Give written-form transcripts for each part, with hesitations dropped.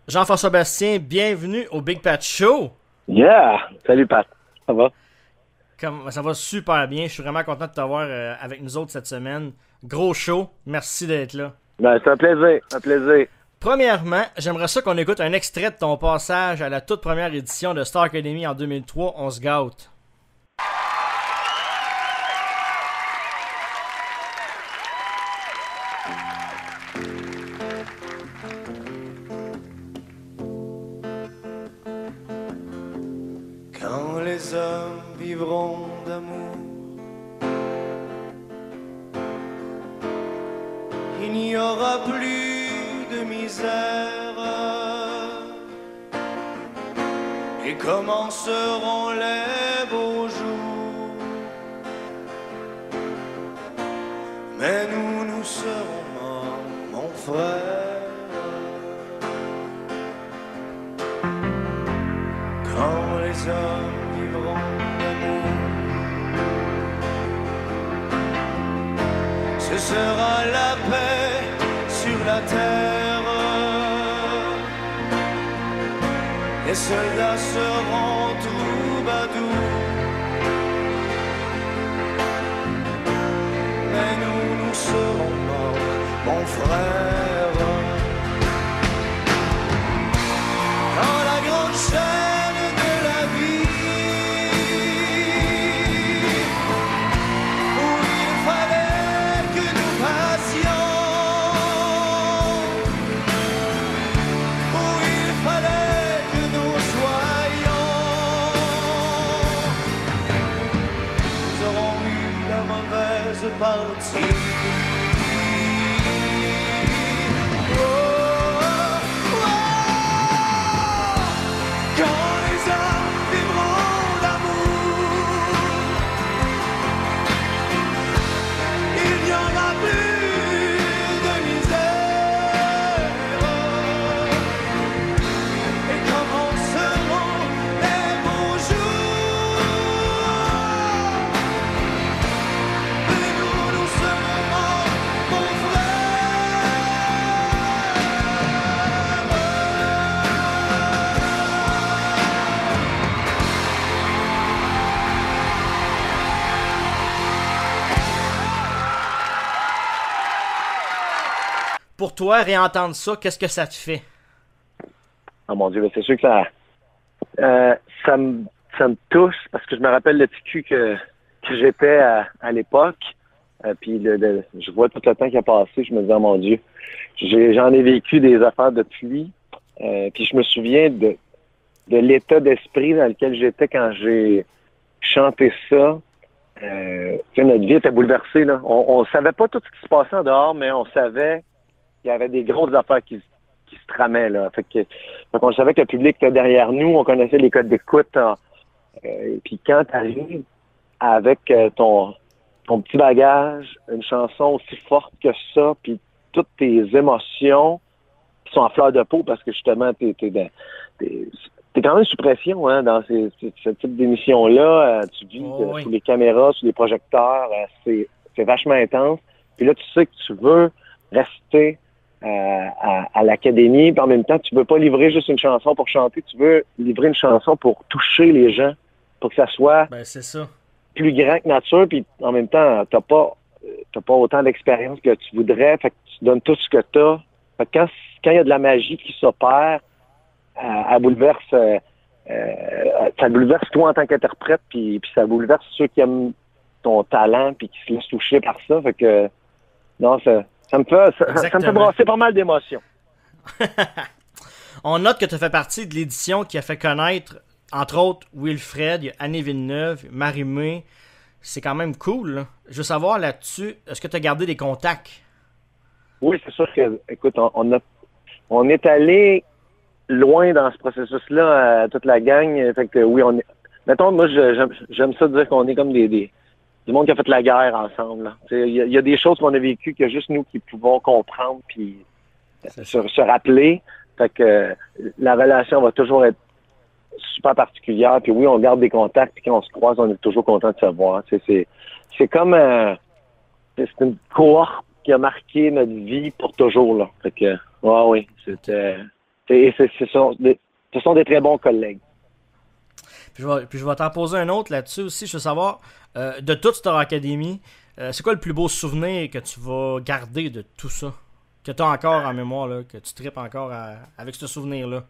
Jean-François Bastien, bienvenue au Big Pat Show. Yeah! Salut Pat, ça va? Ça va super bien. Je suis vraiment content de t'avoir avec nous autres cette semaine. Gros show. Merci d'être là. Ben, c'est un plaisir, un plaisir. Premièrement, j'aimerais ça qu'on écoute un extrait de ton passage à la toute première édition de Star Academy en 2003. On se gâte. Quand les hommes vivront d'amour, il n'y aura plus de misère et commenceront les beaux jours. Mais nous serons morts, mon frère. Quand les hommes vivront d'amour, ce sera la paix sur la terre. Les soldats seront troubadours, mais nous serons morts, mon frère. Dans la grande chaîne de la vie, où il fallait que nous passions, où il fallait que nous soyons, nous aurons eu la mauvaise partie. Oh, oh, oh. Quand les hommes vivront d'amour, il n'y aura plus de misère et commenceront les beaux jours. Et nous serons morts, mon Pour toi, réentendre ça, qu'est-ce que ça te fait? Oh mon Dieu, ben, c'est sûr que ça me touche parce que je me rappelle le petit cul que j'étais à l'époque. Puis je vois tout le temps qui a passé, je me dis, oh mon Dieu, j'en ai vécu des affaires depuis. Puis je me souviens de l'état d'esprit dans lequel j'étais quand j'ai chanté ça. Tu sais, notre vie était bouleversée, là. On savait pas tout ce qui se passait en dehors, mais on savait qu'il y avait des grosses affaires qui se tramaient, là. Fait qu'on savait que le public était derrière nous, on connaissait les codes d'écoute. Puis quand tu arrives avec ton petit bagage, une chanson aussi forte que ça, puis toutes tes émotions qui sont en fleur de peau parce que justement, t'es quand même sous pression hein, dans ce type d'émission-là. Tu vis Oui. sous les caméras, sous les projecteurs. C'est vachement intense. Puis là, tu sais que tu veux rester à l'académie, puis en même temps, tu veux pas livrer juste une chanson pour chanter, tu veux livrer une chanson pour toucher les gens, pour que ça soit Ben, c'est ça. plus grand que nature, puis en même temps, t'as pas autant d'expérience que tu voudrais, fait que tu donnes tout ce que t'as. Fait que quand il y a de la magie qui s'opère, elle bouleverse, ça bouleverse toi en tant qu'interprète, puis ça bouleverse ceux qui aiment ton talent, puis qui se laissent toucher par ça. Fait que, non, ça me fait brasser pas mal d'émotions. On note que tu fais partie de l'édition qui a fait connaître, entre autres, Wilfred, il y a Annie Villeneuve, Marie-Mé. C'est quand même cool, là. Je veux savoir là-dessus, est-ce que tu as gardé des contacts? Oui, c'est sûr que, écoute, on est allé loin dans ce processus-là, toute la gang. Fait que oui, mettons, moi, j'aime ça dire qu'on est comme du monde qui a fait la guerre ensemble. Il y a des choses qu'on a vécues qu'il y a juste nous qui pouvons comprendre puis se rappeler. Fait que la relation va toujours être super particulière. Puis oui, on garde des contacts, puis quand on se croise, on est toujours content de se voir. C'est comme c'est une cohorte qui a marqué notre vie pour toujours. Là. Fait que, oui, c'était Ce sont des très bons collègues. Puis je vais t'en poser un autre là-dessus aussi. Je veux savoir, de toute Star Academy, c'est quoi le plus beau souvenir que tu vas garder de tout ça? Que tu as encore en mémoire, là, que tu tripes encore avec ce souvenir-là?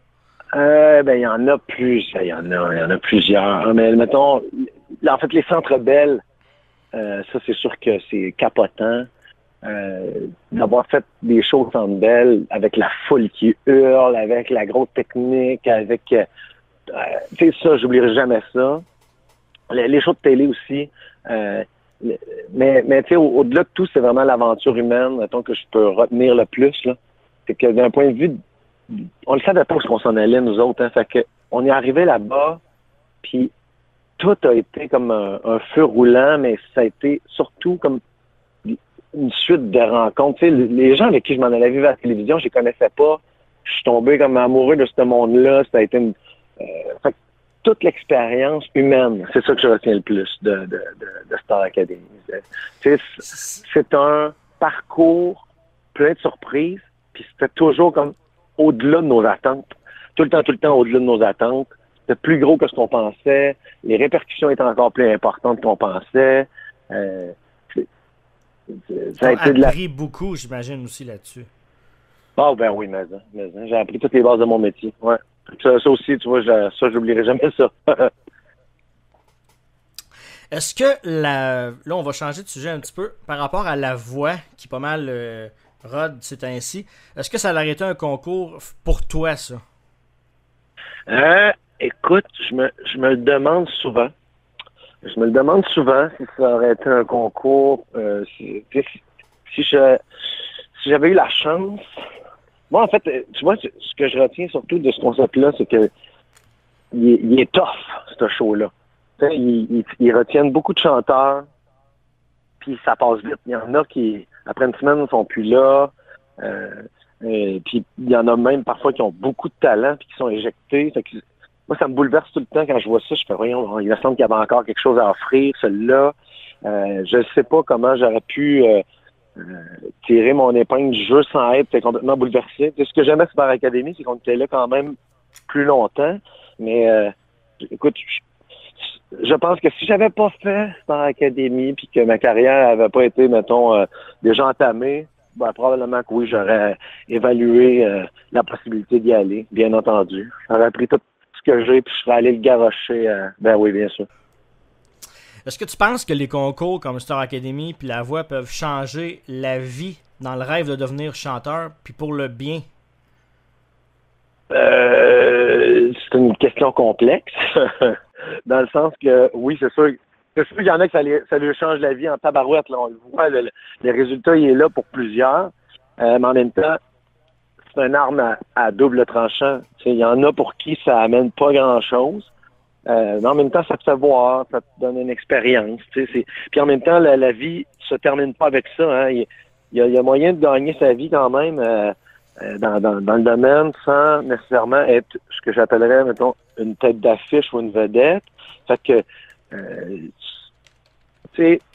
Il y en a il y en a plusieurs. Mais mettons, en fait, les Centres Bell, ça c'est sûr que c'est capotant. D'avoir fait des shows au Centre Bell avec la foule qui hurle, avec la grosse technique, avec tu sais, ça, j'oublierai jamais ça. Les shows de télé aussi. Mais tu sais, au-delà de tout, c'est vraiment l'aventure humaine, mettons, que je peux retenir le plus, là. C'est que d'un point de vue, on le savait pas où on s'en allait, nous autres, hein. Fait que on est arrivé là-bas, puis tout a été comme un feu roulant, mais ça a été surtout comme une suite de rencontres. Tu sais, les gens avec qui je m'en allais vivre à la télévision, je les connaissais pas. Je suis tombé comme amoureux de ce monde-là. Ça a été fait que toute l'expérience humaine, c'est ça que je retiens le plus de Star Academy. Tu sais, c'est un parcours plein de surprises, puis c'était toujours comme au-delà de nos attentes. Tout le temps au-delà de nos attentes. C'était plus gros que ce qu'on pensait. Les répercussions étaient encore plus importantes qu'on pensait. Ça a appris beaucoup, j'imagine, aussi là-dessus. Ah, ben oui, mais j'ai appris toutes les bases de mon métier. Ouais. Ça aussi, tu vois, ça, j'oublierai jamais ça. Est-ce que là, on va changer de sujet un petit peu par rapport à la voix, qui est pas mal Rod, c'est ainsi. Est-ce que ça aurait été un concours pour toi, ça? Écoute, je me le demande souvent. Je me le demande souvent si ça aurait été un concours. Si j'avais eu la chance. Moi, en fait, tu vois, ce que je retiens surtout de ce concept-là, c'est que il est tough, ce show-là. Ils retiennent beaucoup de chanteurs, puis ça passe vite. Il y en a qui, après une semaine, ne sont plus là. Puis il y en a même parfois qui ont beaucoup de talent puis qui sont éjectés. Fait que, moi, ça me bouleverse tout le temps quand je vois ça. Je fais, voyons, il me semble qu'il y avait encore quelque chose à offrir, celui-là. Je ne sais pas comment j'aurais pu tirer mon épingle du jeu sans être complètement bouleversé. Ce que j'aimais Super Academy, c'est qu'on était là quand même plus longtemps. Mais écoute, je pense que si j'avais pas fait Super Academy puis que ma carrière avait pas été, mettons, déjà entamée, ben, probablement que oui, j'aurais évalué la possibilité d'y aller, bien entendu. J'aurais pris tout ce que j'ai puis je serais allé le garrocher. Ben oui, bien sûr. Est-ce que tu penses que les concours comme Star Academy puis La Voix peuvent changer la vie dans le rêve de devenir chanteur, puis pour le bien? C'est une question complexe. Dans le sens que, oui, c'est sûr qu'il y en a que ça lui change la vie en tabarouette. Là. On le voit, le résultat, il est là pour plusieurs. Mais en même temps, c'est une arme à double tranchant. Il y en a pour qui ça amène pas grand-chose. Mais en même temps, ça te fait voir, ça te donne une expérience. Puis en même temps, la vie se termine pas avec ça. Hein. Il y a moyen de gagner sa vie quand même dans le domaine sans nécessairement être ce que j'appellerais, mettons, une tête d'affiche ou une vedette. Fait que,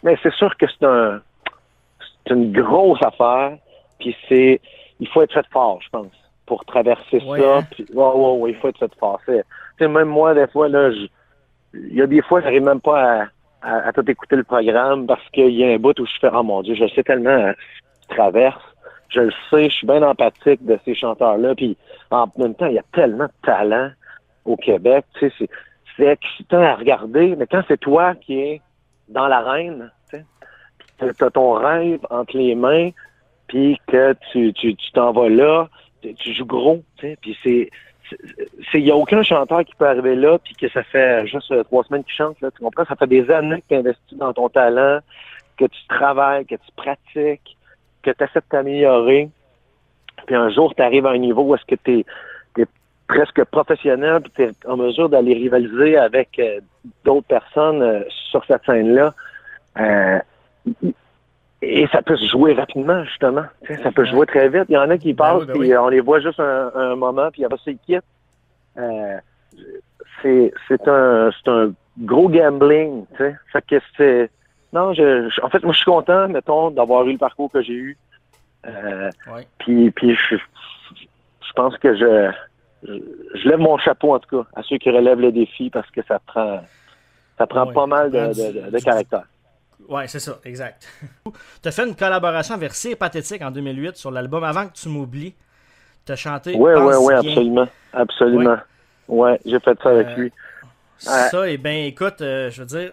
mais c'est sûr que c'est une grosse affaire. Puis il faut être fait fort, je pense, pour traverser ça. Puis, il faut être fait fort. Même moi, des fois, là, il y a des fois, j'arrive même pas à tout écouter le programme parce qu'il y a un bout où je fais, oh mon Dieu, je sais tellement ce qui traverse. Je le sais, je suis bien empathique de ces chanteurs-là. Puis en même temps, il y a tellement de talent au Québec. Tu sais, c'est excitant à regarder. Mais quand c'est toi qui es dans l'arène, tu as ton rêve entre les mains, puis que tu t'en vas là, tu joues gros. Tu sais, puis il n'y a aucun chanteur qui peut arriver là puis que ça fait juste 3 semaines qu'il chante, là, tu comprends? Ça fait des années que tu investis dans ton talent, que tu travailles, que tu pratiques, que tu essaies de t'améliorer. Puis un jour, tu arrives à un niveau où est-ce que tu es presque professionnel puis tu es en mesure d'aller rivaliser avec d'autres personnes sur cette scène-là. Et ça peut se jouer rapidement, justement. T'sais, ça peut se jouer très vite. Il y en a qui passent, puis on les voit juste un moment, puis après ça, ils quittent. C'est un gros gambling, tu sais. Fait que c'est... Non, en fait, moi, je suis content, mettons, d'avoir eu le parcours que j'ai eu. Puis je pense que je lève mon chapeau, en tout cas, à ceux qui relèvent le défi parce que ça prend Ouais, pas mal ça prend de caractère. Ouais, c'est ça, exact. Tu as fait une collaboration avec C'est Pathétique en 2008 sur l'album Avant que tu m'oublies. Tu as chanté Oui, Pense oui, bien. absolument. Absolument. Ouais, j'ai fait ça avec lui. Ça, eh bien, écoute, je veux dire,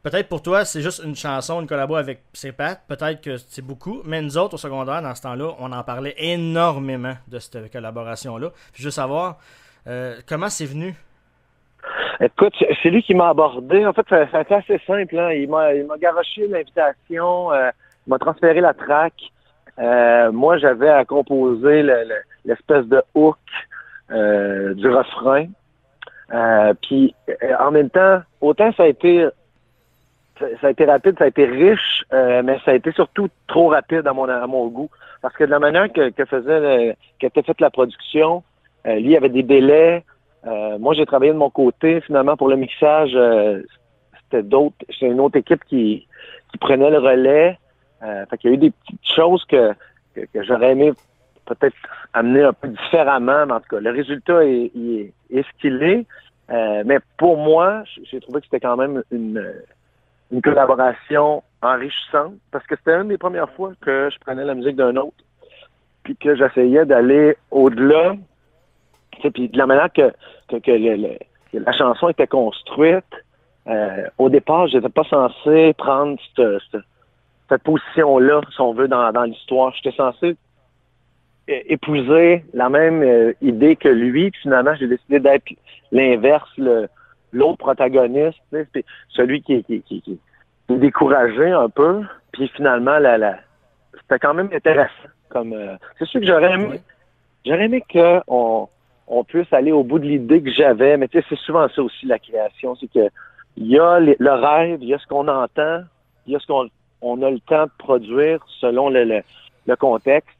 peut-être pour toi, c'est juste une chanson, une collabo avec C'est Pat. Peut-être que c'est beaucoup. Mais nous autres, au secondaire, dans ce temps-là, on en parlait énormément de cette collaboration-là. Puis je veux savoir, comment c'est venu? Écoute, c'est lui qui m'a abordé. En fait, ça a été assez simple. Hein. Il m'a garoché l'invitation, il m'a transféré la track. Moi, j'avais à composer l'espèce de hook du refrain. Puis, en même temps, autant ça a été rapide, ça a été riche, mais ça a été surtout trop rapide à mon goût. Parce que de la manière qu'était faite la production, lui, il y avait des délais. Moi, j'ai travaillé de mon côté. Finalement, pour le mixage, c'était une autre équipe qui prenait le relais. Fait qu'il y a eu des petites choses que j'aurais aimé peut-être amener un peu différemment. Mais en tout cas, le résultat est ce qu'il est. Mais pour moi, j'ai trouvé que c'était quand même une collaboration enrichissante parce que c'était une des premières fois que je prenais la musique d'un autre puis que j'essayais d'aller au-delà. Puis de la manière que la chanson était construite, au départ, j'étais pas censé prendre cette position-là, si on veut, dans l'histoire. J'étais censé épouser la même idée que lui. Puis finalement, j'ai décidé d'être l'inverse, l'autre protagoniste, puis celui qui est découragé un peu. Puis finalement, c'était quand même intéressant. C'est sûr que j'aurais aimé qu'on puisse aller au bout de l'idée que j'avais, mais tu sais, c'est souvent ça aussi, la création, c'est que il y a le rêve, il y a ce qu'on entend, il y a ce qu'on a le temps de produire selon le contexte.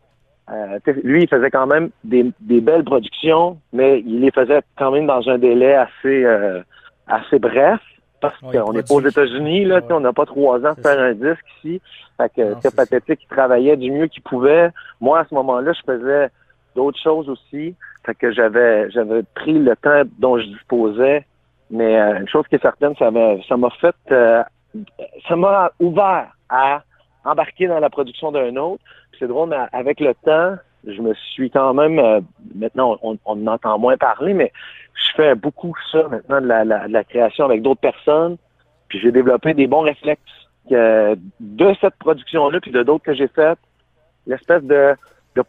Lui, il faisait quand même des belles productions, mais il les faisait quand même dans un délai assez bref, parce qu'on n'est pas aux États-Unis, là, on n'a pas 3 ans de faire un disque ici. Fait que c'est Pathétique qui travaillait du mieux qu'il pouvait. Moi, à ce moment-là, je faisais d'autres choses aussi. Fait que j'avais pris le temps dont je disposais. Mais une chose qui est certaine, ça m'a ouvert à embarquer dans la production d'un autre. Puis c'est drôle, mais avec le temps, je me suis quand même, maintenant on en entend moins parler, mais je fais beaucoup ça maintenant de la création avec d'autres personnes. Puis j'ai développé des bons réflexes de cette production-là, puis de d'autres que j'ai faites. L'espèce de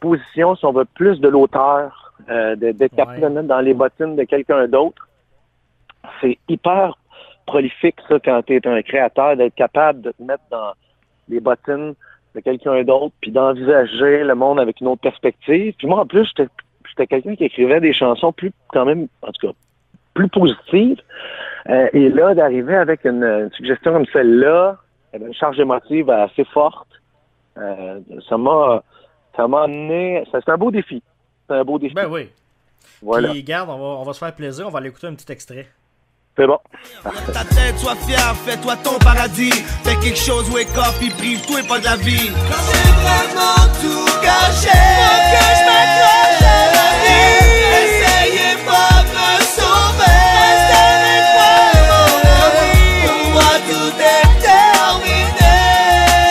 position, si on veut, plus de l'auteur, d'être capable de mettre dans les bottines de quelqu'un d'autre. C'est hyper prolifique, ça, quand tu es un créateur, d'être capable de te mettre dans les bottines de quelqu'un d'autre, puis d'envisager le monde avec une autre perspective. Puis moi, en plus, j'étais quelqu'un qui écrivait des chansons quand même, en tout cas, plus positives. Et là, d'arriver avec une suggestion comme celle-là, une charge émotive assez forte, ça m'a amené... C'est un beau défi. C'est un beau défi. Ben oui. Voilà. Puis, garde, on va se faire plaisir. On va aller écouter un petit extrait. C'est bon. Ta tête, sois fier, fais-toi ton paradis. Fais quelque chose, wake up, puis prive-toi pas de la vie. J'ai vraiment tout gâché. Faut que je m'accroche à la vie. Essayez pas de me sauver. Reste avec moi, mon ami. Pour moi, tout est terminé.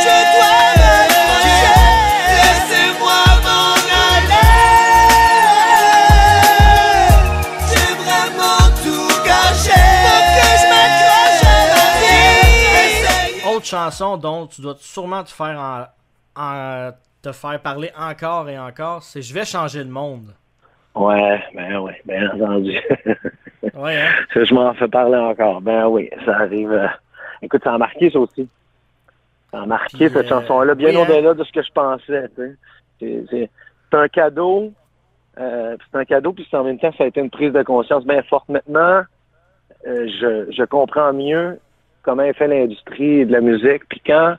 Je dois m'accrocher. Laissez-moi m'en aller. J'ai vraiment tout gâché. Autre chanson dont tu dois sûrement te faire te faire parler encore et encore, c'est Je vais changer le monde. Ouais, bien entendu. Ouais, hein? Ça, je m'en fais parler encore. Ben oui, ça arrive. Écoute, ça a marqué ça aussi. Ça a marqué cette chanson-là, bien au-delà de ce que je pensais. C'est un cadeau. C'est un cadeau, puis en même temps, ça a été une prise de conscience bien forte. Maintenant, je comprends mieux comment est fait l'industrie de la musique. Puis quand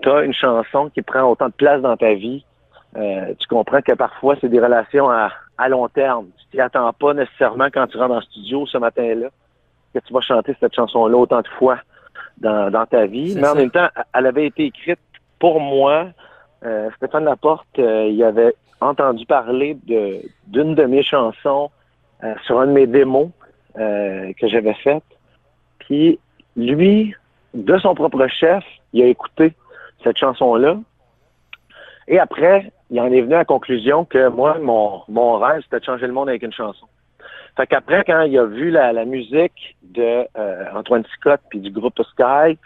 tu as une chanson qui prend autant de place dans ta vie, tu comprends que parfois, c'est des relations à long terme. Tu t'y attends pas nécessairement quand tu rentres dans le studio ce matin-là, que tu vas chanter cette chanson-là autant de fois dans ta vie. Mais en même temps, elle avait été écrite pour moi, Stéphane Laporte, il avait entendu parler d'une de mes chansons sur un de mes démos que j'avais faites. Puis lui, de son propre chef, il a écouté cette chanson-là. Et après, il en est venu à la conclusion que moi, mon rêve, c'était de changer le monde avec une chanson. Fait qu'après, quand il a vu la musique de Antoine Scott puis du groupe Sky,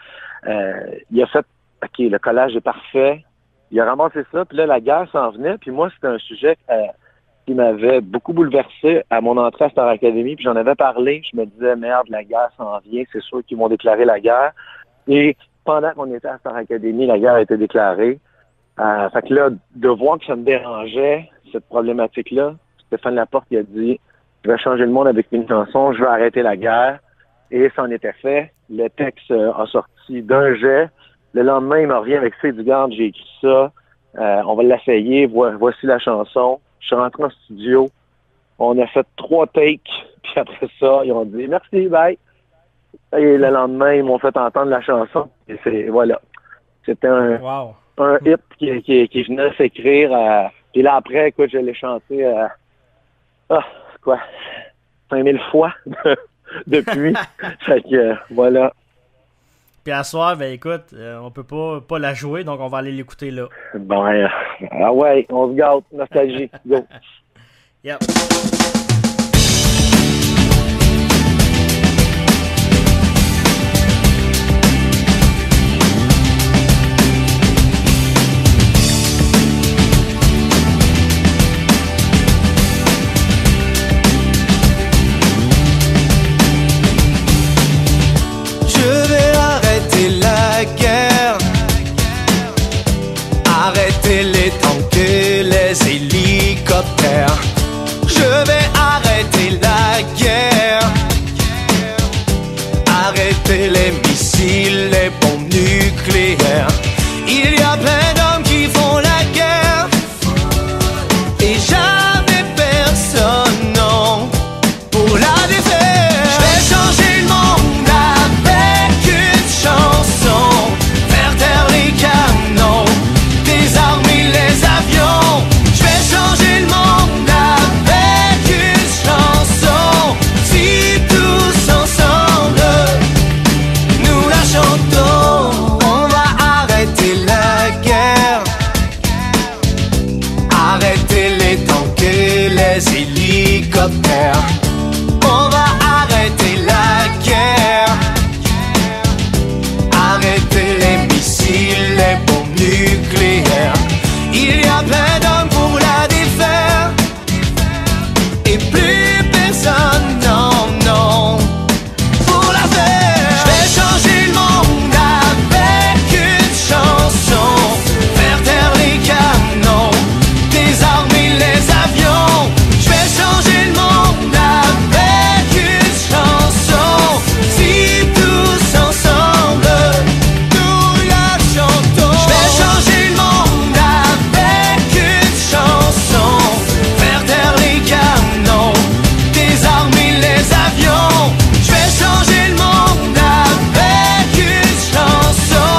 il a fait « OK, le collage est parfait ». Il a ramassé ça, puis là, la guerre s'en venait. Puis moi, c'était un sujet qui m'avait beaucoup bouleversé à mon entrée à Star Academy. Puis j'en avais parlé. Je me disais, merde, la guerre s'en vient. C'est sûr qu'ils vont déclarer la guerre. Et pendant qu'on était à Star Academy, la guerre a été déclarée. Fait que là, de voir que ça me dérangeait, cette problématique-là, Stéphane Laporte, il a dit, je vais changer le monde avec une chanson, je vais arrêter la guerre. Et ça en était fait. Le texte a sorti d'un jet. Le lendemain, il me revient avec du garde, j'ai écrit ça, on va l'essayer, voici la chanson. Je suis rentré en studio, on a fait 3 takes, puis après ça, ils ont dit merci, bye. Et le lendemain, ils m'ont fait entendre la chanson. Et voilà. C'était un hit qui venait de s'écrire. Puis là, après, écoute, je l'ai chanté 5000 fois depuis. Fait que, voilà. Puis à soir, ben écoute, on peut pas la jouer, donc on va aller l'écouter là. Ben, ah ouais, on se gâte, nostalgie, go. Yep. Arrêtez les tanks et les hélicoptères. Je vais arrêter la guerre. Arrêtez les missiles, les bombes nucléaires. Il y a plein d'hommes qui font la guerre et jamais personne, non, pour la défaire. Je vais changer le monde avec une chanson, faire taire les canons, désarmer les avions. Je vais changer le monde avec une chanson. Si tous ensemble nous la chantons, on va arrêter la guerre, arrêter les tanks et les hélicoptères. On va arrêter la guerre, arrêter les missiles, les bombes nucléaires. Il y a plein d'hommes pour la défaire et plus personne, non, non, pour la faire. Je vais changer le monde avec une chanson, faire taire les canons, désarmer les avions. Je vais changer le monde avec une chanson. Si tous ensemble nous la chantons. Je vais changer le monde avec une chanson, faire taire les canons, désarmer les avions. Je vais changer le monde avec une chanson.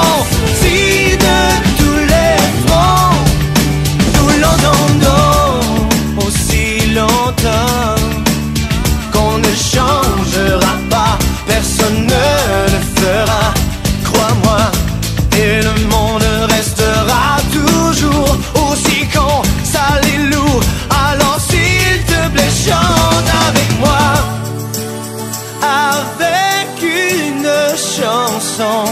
Si de tous les fronts nous l'entendons aussi longtemps qu'on ne changera pas, personne ne le fera, crois-moi, et le monde restera toujours aussi con, sale et lourd. Alors s'il te plaît, chante avec moi, avec une chanson.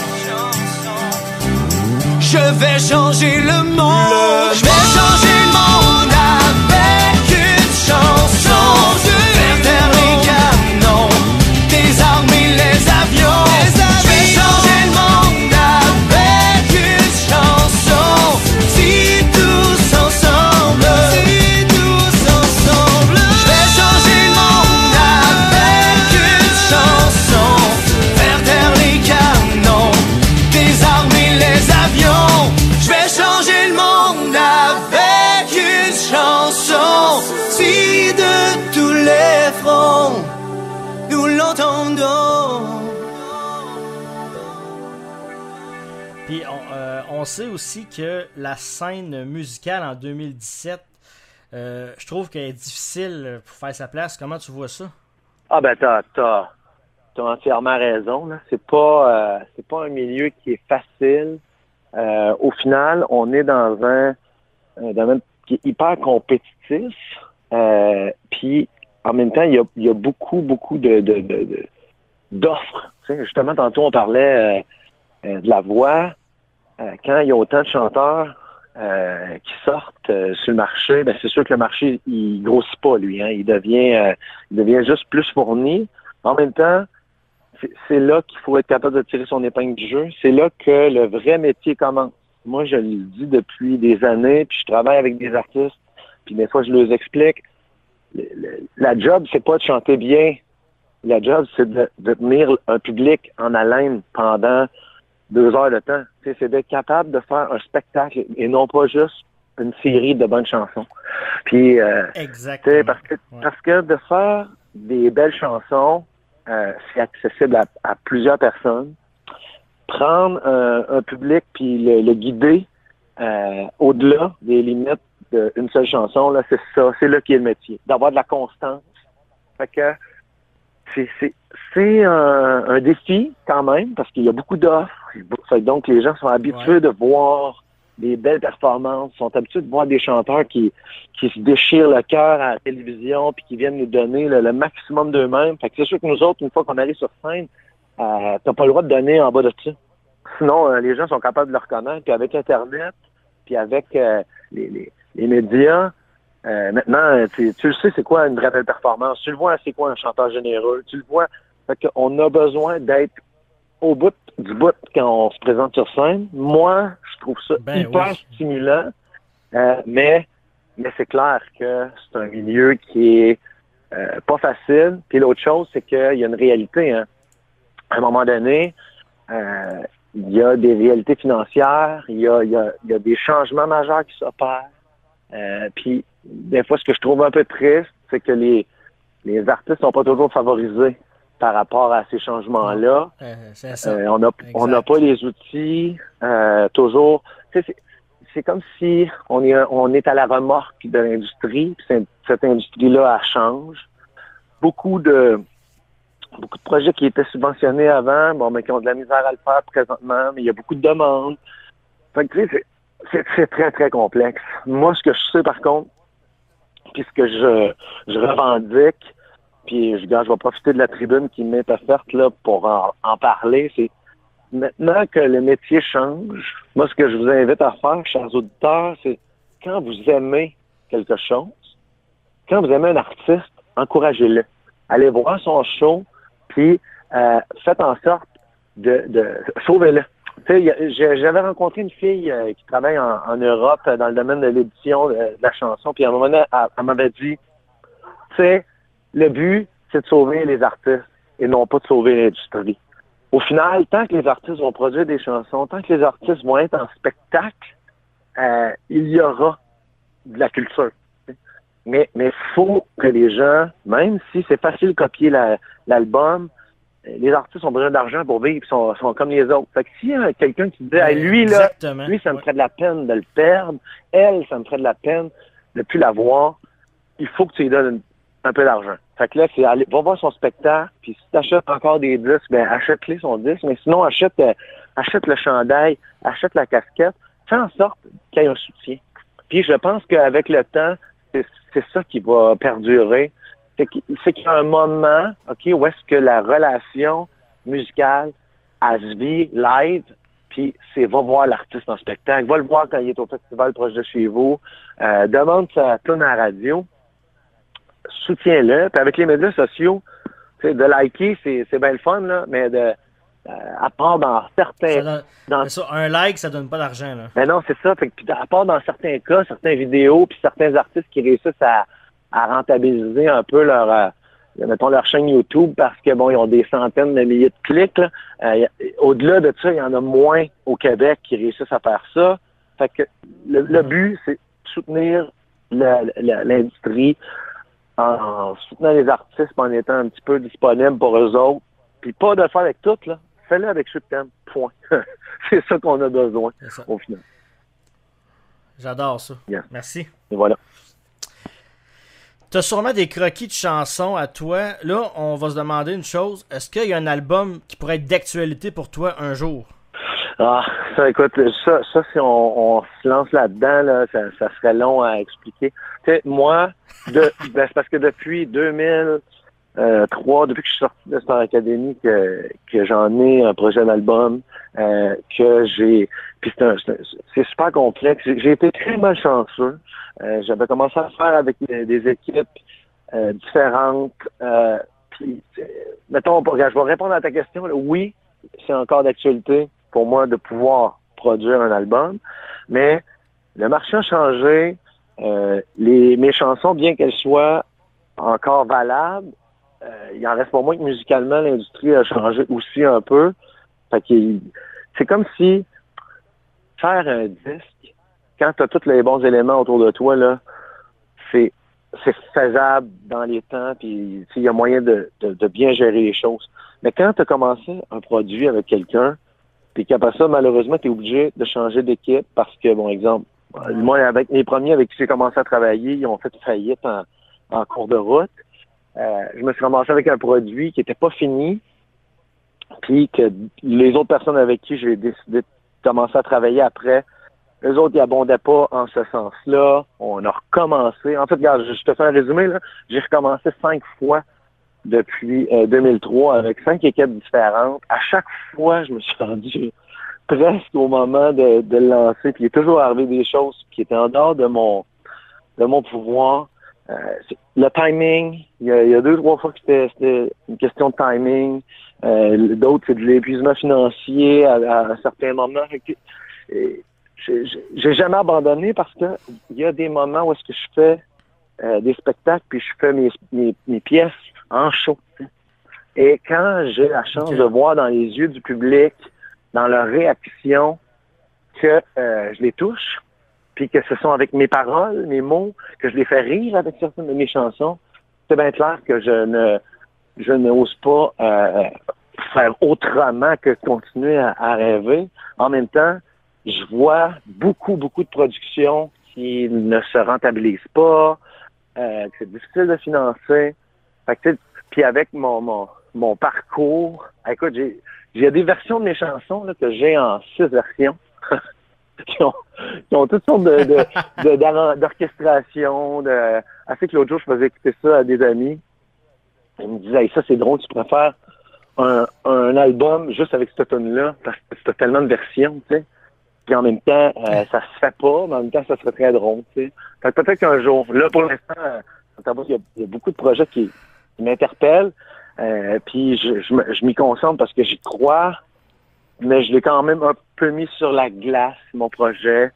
Je vais changer le monde. Je vais changer le monde avec une chanson. Faire taire les canons, désarmer les avions. Je vais changer le monde avec une chanson. Si tous ensemble, si tous ensemble, je vais changer le monde avec une chanson. Faire taire les canons, désarmer les avions. Je vais changer le Puis on sait aussi que la scène musicale en 2017, je trouve qu'elle est difficile pour faire sa place. Comment tu vois ça? Ah ben t'as entièrement raison. Là. C'est pas un milieu qui est facile. Au final, on est dans un domaine qui est hyper compétitif. Puis en même temps, il y a beaucoup d'offres. Tu sais, justement, tantôt on parlait de la voix. Quand il y a autant de chanteurs qui sortent sur le marché, ben c'est sûr que le marché il grossit pas lui. Hein. Il devient juste plus fourni. En même temps, c'est là qu'il faut être capable de tirer son épingle du jeu. C'est là que le vrai métier commence. Moi, je le dis depuis des années, puis je travaille avec des artistes, puis des fois, je leur explique. La job, c'est pas de chanter bien. La job, c'est de tenir un public en haleine pendant 2 heures de temps. C'est d'être capable de faire un spectacle et non pas juste une série de bonnes chansons. Puis, exactement. Parce que de faire des belles chansons, c'est accessible à plusieurs personnes. Prendre un public puis le guider au-delà des limites d'une seule chanson, là, c'est ça. C'est là qui est le métier. D'avoir de la constance. Fait que c'est un défi quand même, parce qu'il y a beaucoup d'offres. Donc, les gens sont habitués de voir des belles performances, sont habitués de voir des chanteurs qui se déchirent le cœur à la télévision puis qui viennent nous donner le maximum d'eux-mêmes. Fait que c'est sûr que nous autres, une fois qu'on arrive sur scène, t'as pas le droit de donner en bas de ça. Sinon, les gens sont capables de le reconnaître. Puis avec Internet, puis avec les médias, maintenant, tu le sais, c'est quoi une vraie belle performance. Tu le vois, c'est quoi un chanteur généreux. Tu le vois. Fait qu'on a besoin d'être au bout du bout quand on se présente sur scène. Moi, je trouve ça hyper stimulant, mais c'est clair que c'est un milieu qui est pas facile. Puis l'autre chose, c'est qu'il y a une réalité. Hein. À un moment donné, il y a des réalités financières, il y a des changements majeurs qui s'opèrent. Puis des fois, ce que je trouve un peu triste, c'est que les artistes sont pas toujours favorisés par rapport à ces changements-là. C'est ça. On n'a pas les outils toujours. C'est comme si on est à la remorque de l'industrie, puis cette industrie-là, elle change. Beaucoup de projets qui étaient subventionnés avant, mais qui ont de la misère à le faire présentement, mais il y a beaucoup de demandes. Fait que, c'est très, très complexe. Moi, ce que je sais, par contre, puis ce que je revendique, puis je vais profiter de la tribune qui m'est offerte là, pour en parler, c'est maintenant que le métier change, moi, ce que je vous invite à faire, chers auditeurs, c'est quand vous aimez quelque chose, quand vous aimez un artiste, encouragez-le. Allez voir son show, puis faites en sorte de sauvez-le. J'avais rencontré une fille qui travaille en Europe dans le domaine de l'édition de la chanson, puis à un moment donné, elle m'avait dit, tu sais, le but, c'est de sauver les artistes et non pas de sauver l'industrie. Au final, tant que les artistes vont produire des chansons, tant que les artistes vont être en spectacle, il y aura de la culture. Mais faut que les gens, même si c'est facile de copier l'album, les artistes ont besoin d'argent pour vivre, ils sont comme les autres. Fait que s'il y a quelqu'un qui dit, hey, lui, ça me ferait de la peine de le perdre, elle, ça me ferait de la peine de plus la voir, il faut que tu lui donnes un peu d'argent. Fait que là, va voir son spectacle, puis si tu achètes encore des disques, ben achète-les son disque, mais sinon, achète le chandail, achète la casquette, fais en sorte qu'il y ait un soutien. Puis je pense qu'avec le temps, c'est ça qui va perdurer. C'est qu'il y a un moment, où est-ce que la relation musicale, elle se vit live, puis va voir l'artiste en spectacle, va le voir quand il est au festival proche de chez vous, demande sa tune à la radio, soutiens-le, puis avec les médias sociaux, de liker, c'est bien le fun, là, mais à part dans certains... un like, ça donne pas d'argent, là. Mais non, c'est ça. Fait que, puis à part dans certains cas, certaines vidéos, puis certains artistes qui réussissent à rentabiliser un peu leur chaîne YouTube parce que ils ont des centaines de milliers de clics. Là. Au-delà de ça, il y en a moins au Québec qui réussissent à faire ça. Fait que le but, c'est de soutenir l'industrie en soutenant les artistes en étant un petit peu disponible pour eux autres. Puis pas de le faire avec tout, là. fais-le avec ceux que t'aimes, point. C'est ça qu'on a besoin, au final. J'adore ça. Yeah. Merci. Et voilà. Tu as sûrement des croquis de chansons à toi. Là, on va se demander une chose. Est-ce qu'il y a un album qui pourrait être d'actualité pour toi un jour? Ah, ça, écoute, ça si on se lance là-dedans, là, ça serait long à expliquer. Tu sais, moi, c'est parce que depuis 2003, depuis que je suis sorti de Star Academy, que j'en ai un projet d'album, que j'ai... Puis c'est super complexe. J'ai été très malchanceux. J'avais commencé à faire avec des équipes différentes. Puis, mettons, je vais répondre à ta question. Là. Oui, c'est encore d'actualité pour moi de pouvoir produire un album, mais le marché a changé. Mes chansons, bien qu'elles soient encore valables, il en reste pas moins que musicalement, l'industrie a changé aussi un peu. Fait que c'est comme si faire un disque, quand tu as tous les bons éléments autour de toi, là, c'est faisable dans les temps, puis il y a moyen de bien gérer les choses. Mais quand tu as commencé un produit avec quelqu'un, puis qu'après ça, malheureusement, tu es obligé de changer d'équipe parce que, bon, exemple, moi, avec les premiers avec qui j'ai commencé à travailler, ils ont fait faillite en cours de route. Je me suis ramassé avec un produit qui n'était pas fini, puis que les autres personnes avec qui j'ai décidé de commencer à travailler après, eux autres, ils abondaient pas en ce sens-là. On a recommencé. En fait, regarde, je te fais un résumé, là. J'ai recommencé 5 fois depuis 2003 avec 5 équipes différentes. À chaque fois, je me suis rendu presque au moment de le lancer. Puis il est toujours arrivé des choses qui étaient en dehors de mon pouvoir. Le timing, il y a 2-3 fois que c'était une question de timing. D'autres, c'est de l'épuisement financier à certains moments. J'ai jamais abandonné parce que il y a des moments où est-ce que je fais des spectacles puis je fais mes pièces en show. Et quand j'ai la chance de voir dans les yeux du public, dans leur réaction, que je les touche, puis que ce sont avec mes paroles, mes mots, que je les fais rire avec certaines de mes chansons, c'est bien clair que je n'ose pas faire autrement que continuer à rêver. En même temps, je vois beaucoup de productions qui ne se rentabilisent pas, que c'est difficile de financer. Fait que, puis avec mon parcours, écoute, j'ai des versions de mes chansons là, que j'ai en 6 versions. qui ont toutes sortes d'orchestration. Assez que l'autre jour, je faisais écouter ça à des amis. Ils me disaient, hey, ça c'est drôle, tu pourrais faire un album juste avec cette tune-là, parce que tu as tellement de versions, tu sais. Puis en même temps, ça se fait pas, mais en même temps, ça serait très drôle, tu sais. Fait que peut-être qu'un jour, là, pour l'instant, il y a beaucoup de projets qui m'interpellent. Puis je m'y concentre parce que j'y crois, mais je l'ai quand même un peu mis sur la glace, mon projet,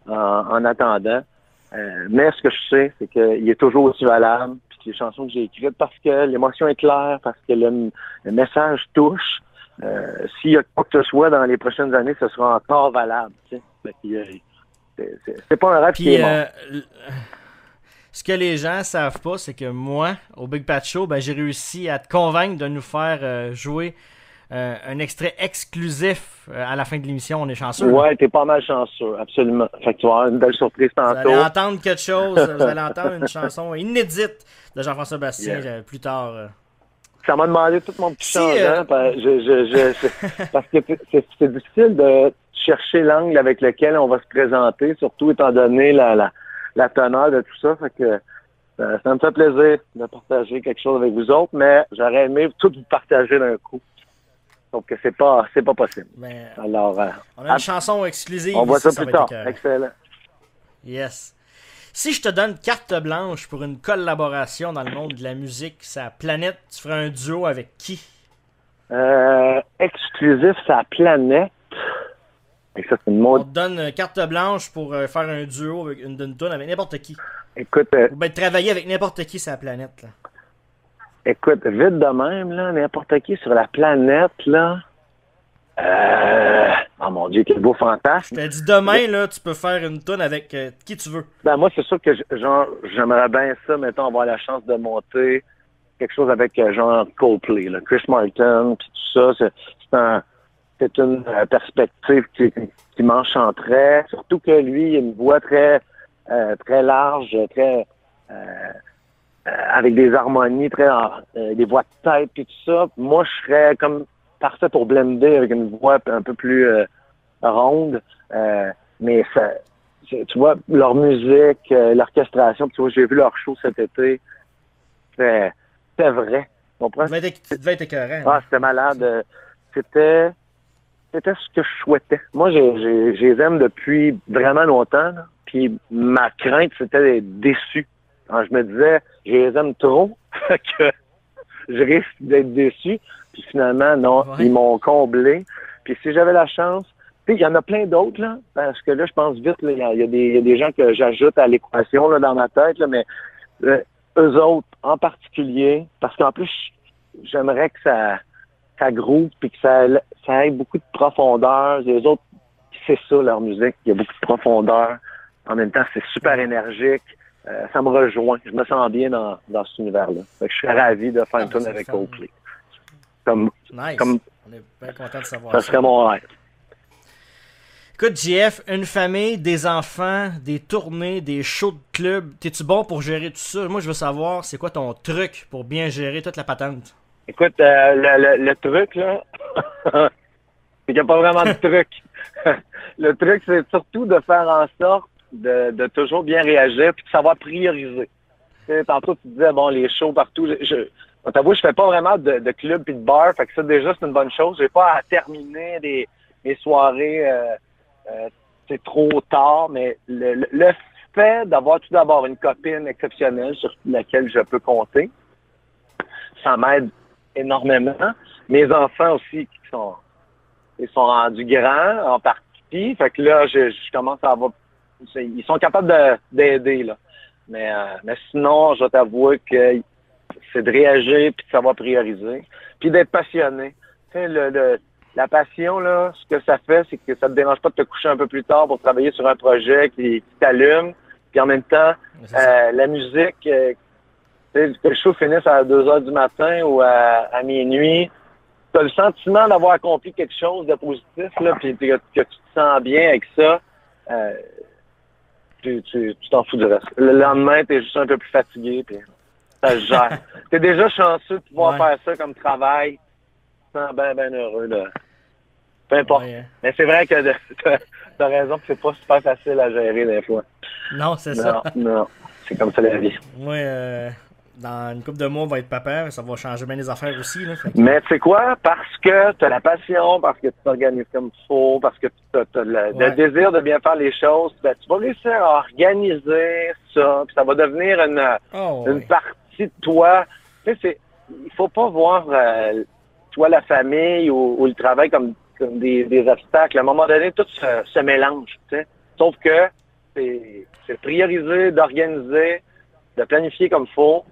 en attendant. Mais ce que je sais, c'est qu'il est toujours aussi valable, puis que les chansons que j'ai écrites, parce que l'émotion est claire, parce que le message touche. S'il y a quoi que ce soit dans les prochaines années, ce sera encore valable. Tu sais. C'est pas un rêve qui est mort. Ce que les gens savent pas, c'est que moi, au Big Pat Show, j'ai réussi à te convaincre de nous faire jouer un extrait exclusif à la fin de l'émission. On est chanceux. Ouais, t'es pas mal chanceux, absolument. Fait que tu vas avoir une belle surprise tantôt. Vous allez entendre quelque chose, vous allez entendre une chanson inédite de Jean-François Bastien plus tard. Ça m'a demandé tout mon petit changement, parce que c'est difficile de chercher l'angle avec lequel on va se présenter, surtout étant donné la teneur de tout ça. Fait que ça me fait plaisir de partager quelque chose avec vous autres, mais j'aurais aimé tout vous partager d'un coup. Donc c'est pas possible. Alors, on a une chanson exclusive. On voit ça plus tard. Excellent. Yes. Si je te donne carte blanche pour une collaboration dans le monde de la musique, sa planète, tu ferais un duo avec qui? Exclusif, sa planète. Et ça, c'est une mode. On te donne carte blanche pour faire un duo avec une tonne avec n'importe qui. Écoute. Ou travailler avec n'importe qui sur la planète, là. Écoute, vite de même, là, n'importe qui sur la planète, là. Oh mon Dieu, quel beau fantasme. Je t'ai dit demain, là, tu peux faire une toune avec qui tu veux. Moi, c'est sûr que j'aimerais bien ça, mettons, avoir la chance de monter quelque chose avec genre Coldplay, là, Chris Martin, puis tout ça. c'est une perspective qui m'enchanterait. Surtout que lui, il a une voix très large, très avec des harmonies, des voix de tête et tout ça. Moi, je serais comme parfait pour blender avec une voix un peu plus ronde. Mais ça, tu vois, leur musique, l'orchestration, tu vois, j'ai vu leur show cet été. C'était vrai. Tu comprends? Tu devais être écœurant. Ah, c'était malade. C'était ce que je souhaitais. Moi, je les aime depuis vraiment longtemps. Là. Puis ma crainte, c'était d'être déçu. Alors, je me disais, je les aime trop que je risque d'être déçu. Puis finalement, non, ils m'ont comblé. Puis si j'avais la chance, tu sais, il y en a plein d'autres, là, parce que là, je pense vite, il y a des gens que j'ajoute à l'équation là, dans ma tête, là, mais eux autres en particulier, parce qu'en plus, j'aimerais que ça groupe puis que ça ait beaucoup de profondeur. Les autres, c'est ça, leur musique. Il y a beaucoup de profondeur. En même temps, c'est super énergique. Ça me rejoint. Je me sens bien dans cet univers-là. Fait que je suis ravi de faire une tune avec Oakley. Nice. On est bien content de savoir ça. Ça serait mon rêve. Écoute, JF, une famille, des enfants, des tournées, des shows de club. T'es-tu bon pour gérer tout ça? Moi, je veux savoir, c'est quoi ton truc pour bien gérer toute la patente? Écoute, le truc, là, c'est qu'il n'y a pas vraiment de truc. Le truc, c'est surtout de faire en sorte de toujours bien réagir puis de savoir prioriser. Tu sais, tantôt, tu disais, bon, les shows partout. On t'avoue, je fais pas vraiment de club puis de bar, fait que ça, déjà, c'est une bonne chose. J'ai pas à terminer mes soirées c'est trop tard, mais le fait d'avoir tout d'abord une copine exceptionnelle sur laquelle je peux compter, ça m'aide énormément. Mes enfants aussi, ils sont rendus grands en partie, fait que là, je commence à avoir... Ils sont capables d'aider, là. Mais sinon, je vais t'avouer que c'est de réagir puis de savoir prioriser, puis d'être passionné. Tu sais, la passion, là, ce que ça fait, c'est que ça te dérange pas de te coucher un peu plus tard pour travailler sur un projet qui t'allume. Puis en même temps, la musique, que le show finisse à 2h du matin ou à minuit, tu as le sentiment d'avoir accompli quelque chose de positif, là, puis que tu te sens bien avec ça. Tu t'en fous du reste. Le lendemain, tu es juste un peu plus fatigué, puis ça se gère. Tu es déjà chanceux de pouvoir faire ça comme travail. Tu te sens bien heureux, là. Peu importe. Ouais. Mais c'est vrai que t'as raison que c'est pas super facile à gérer des fois. Non, c'est ça. Non, c'est comme ça la vie. Moi, dans une couple de mois, on va être papa, ça va changer bien les affaires aussi. Là, fait que... Mais tu sais quoi? Parce que t'as la passion, parce que tu t'organises comme il faut, parce que t'as le désir de bien faire les choses, ben, tu vas réussir à organiser ça, puis ça va devenir une partie de toi. Tu sais, il faut pas voir toi, la famille ou le travail comme des obstacles. À un moment donné, tout se mélange. T'sais. Sauf que c'est prioriser, d'organiser, de planifier comme il faut.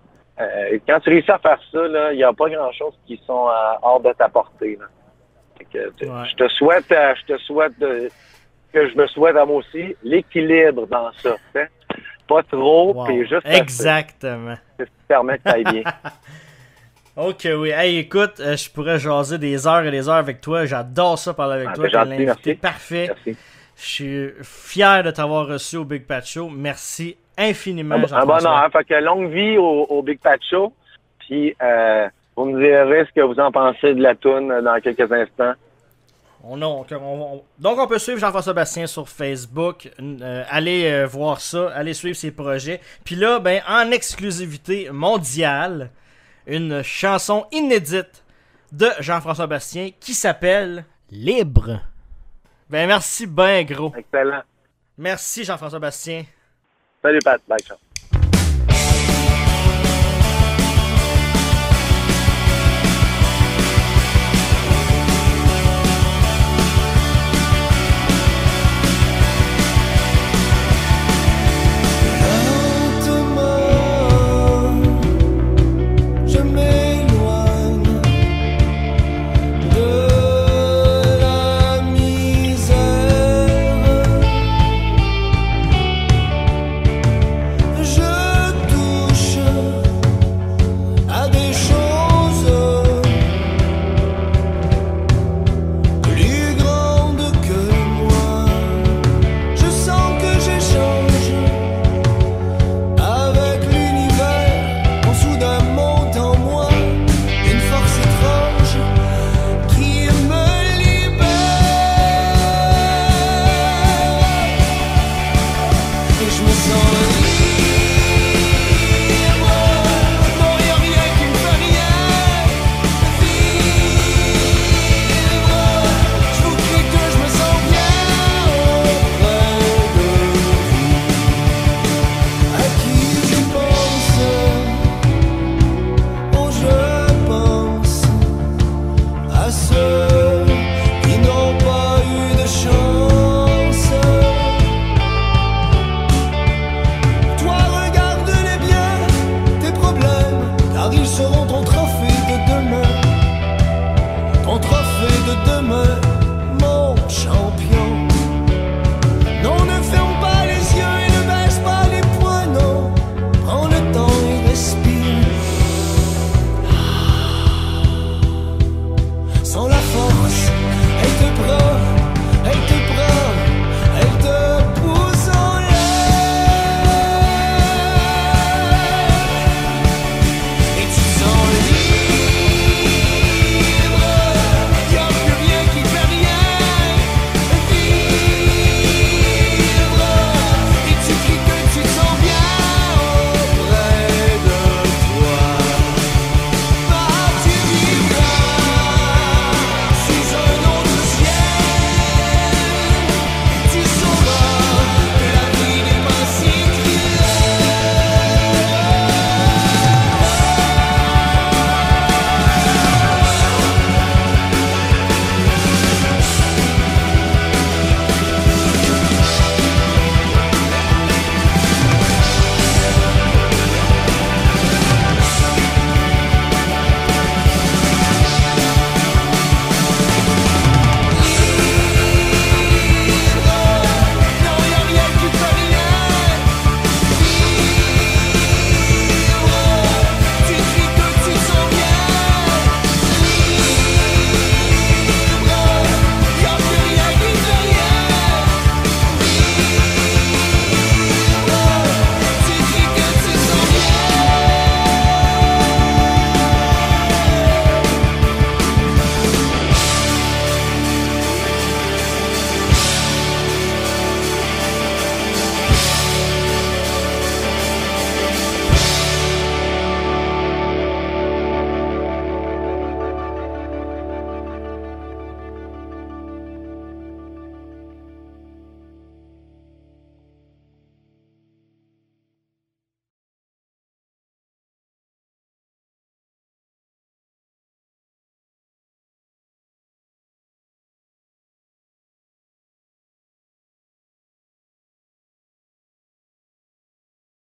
Quand tu réussis à faire ça, il n'y a pas grand-chose qui sont hors de ta portée. Là. Je te souhaite que je me souhaite à moi aussi l'équilibre dans ça. T'sais. Pas trop, puis juste exactement. Ça te permet que ça aille bien. Ok, oui. Hey, écoute, je pourrais jaser des heures et des heures avec toi. J'adore ça, parler avec toi. T'es l'invité parfait. Merci. Je suis fier de t'avoir reçu au Big Pat Show. Merci infiniment, un bonheur. Fait que longue vie au Big Pat Show. Puis, vous me direz ce que vous en pensez de la toune dans quelques instants. Donc, on peut suivre Jean-François Bastien sur Facebook. Allez voir ça. Allez suivre ses projets. Puis là, ben, en exclusivité mondiale, une chanson inédite de Jean-François Bastien qui s'appelle Libre. Ben merci ben gros. Excellent. Merci Jean-François Bastien. Salut Pat, bye ciao. sont